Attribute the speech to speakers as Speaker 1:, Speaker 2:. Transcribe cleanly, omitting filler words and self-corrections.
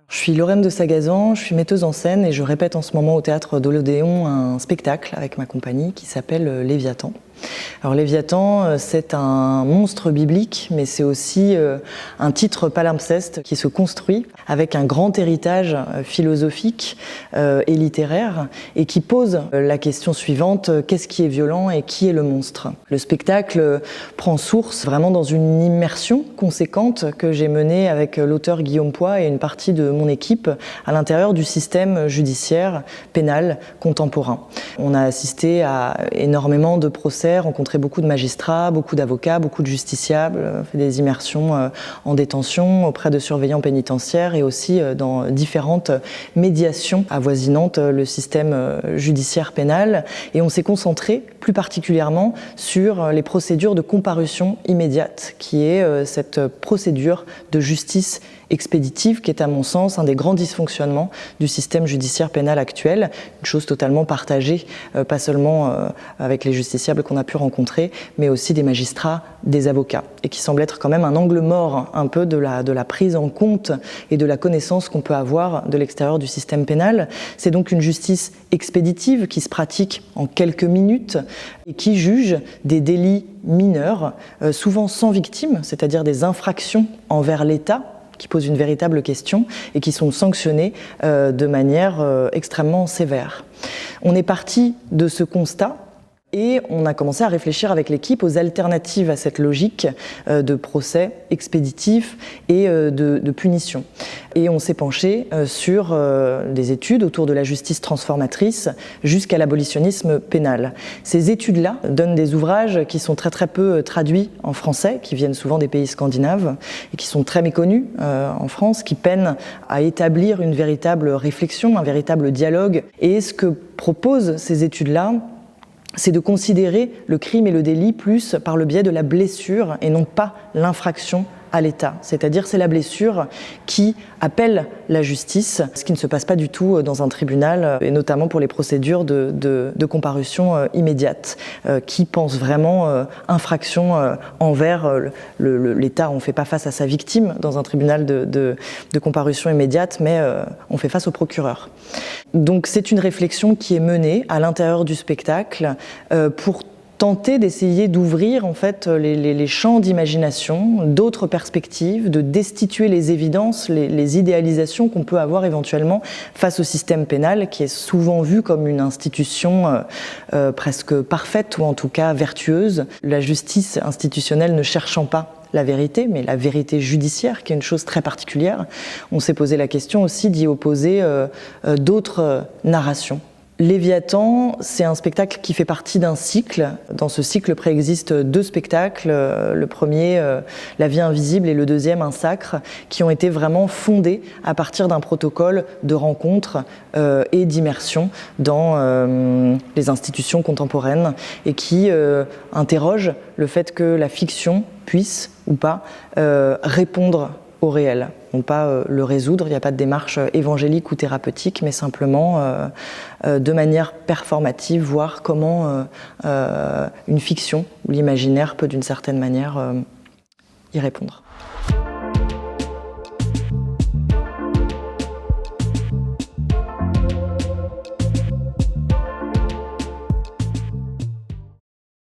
Speaker 1: Je suis Lorraine de Sagazan, je suis metteuse en scène et je répète en ce moment au théâtre de l'Odéon un spectacle avec ma compagnie qui s'appelle Léviathan. Alors Léviathan, c'est un monstre biblique, mais c'est aussi un titre palimpseste qui se construit avec un grand héritage philosophique et littéraire et qui pose la question suivante, qu'est-ce qui est violent et qui est le monstre? Le spectacle prend source vraiment dans une immersion conséquente que j'ai menée avec l'auteur Guillaume Poix et une partie de mon équipe à l'intérieur du système judiciaire pénal contemporain. On a assisté à énormément de procès, rencontré beaucoup de magistrats, beaucoup d'avocats, beaucoup de justiciables, fait des immersions en détention auprès de surveillants pénitentiaires et aussi dans différentes médiations avoisinantes le système judiciaire pénal. Et on s'est concentré plus particulièrement sur les procédures de comparution immédiate, qui est cette procédure de justice expéditive qui est à mon sens un des grands dysfonctionnements du système judiciaire pénal actuel, une chose totalement partagée, pas seulement avec les justiciables qu'on a pu rencontrer, mais aussi des magistrats, des avocats, et qui semble être quand même un angle mort un peu de la prise en compte et de la connaissance qu'on peut avoir de l'extérieur du système pénal. C'est donc une justice expéditive qui se pratique en quelques minutes et qui juge des délits mineurs, souvent sans victime, c'est-à-dire des infractions envers l'État, qui posent une véritable question et qui sont sanctionnés de manière extrêmement sévère. On est parti de ce constat et on a commencé à réfléchir avec l'équipe aux alternatives à cette logique de procès expéditif et de punition. Et on s'est penché sur des études autour de la justice transformatrice jusqu'à l'abolitionnisme pénal. Ces études-là donnent des ouvrages qui sont très peu traduits en français, qui viennent souvent des pays scandinaves et qui sont très méconnus en France, qui peinent à établir une véritable réflexion, un véritable dialogue. Et ce que proposent ces études-là, c'est de considérer le crime et le délit plus par le biais de la blessure et non pas l'infraction à l'État. C'est-à-dire c'est la blessure qui appelle la justice, ce qui ne se passe pas du tout dans un tribunal, et notamment pour les procédures de comparution immédiate, qui pensent vraiment infraction envers l'État. On ne fait pas face à sa victime dans un tribunal de comparution immédiate, mais on fait face au procureur. Donc c'est une réflexion qui est menée à l'intérieur du spectacle pour tenter d'essayer d'ouvrir en fait les champs d'imagination, d'autres perspectives, de destituer les évidences, les idéalisations qu'on peut avoir éventuellement face au système pénal qui est souvent vu comme une institution presque parfaite ou en tout cas vertueuse. La justice institutionnelle ne cherchant pas la vérité, mais la vérité judiciaire, qui est une chose très particulière. On s'est posé la question aussi d'y opposer d'autres narrations. Léviathan, c'est un spectacle qui fait partie d'un cycle. Dans ce cycle préexistent deux spectacles. Le premier, La vie invisible, et le deuxième, Un sacre, qui ont été vraiment fondés à partir d'un protocole de rencontre et d'immersion dans les institutions contemporaines et qui interrogent le fait que la fiction puisse ou pas répondre au réel, non pas le résoudre. Il n'y a pas de démarche évangélique ou thérapeutique, mais simplement de manière performative, voir comment une fiction ou l'imaginaire peut d'une certaine manière y répondre.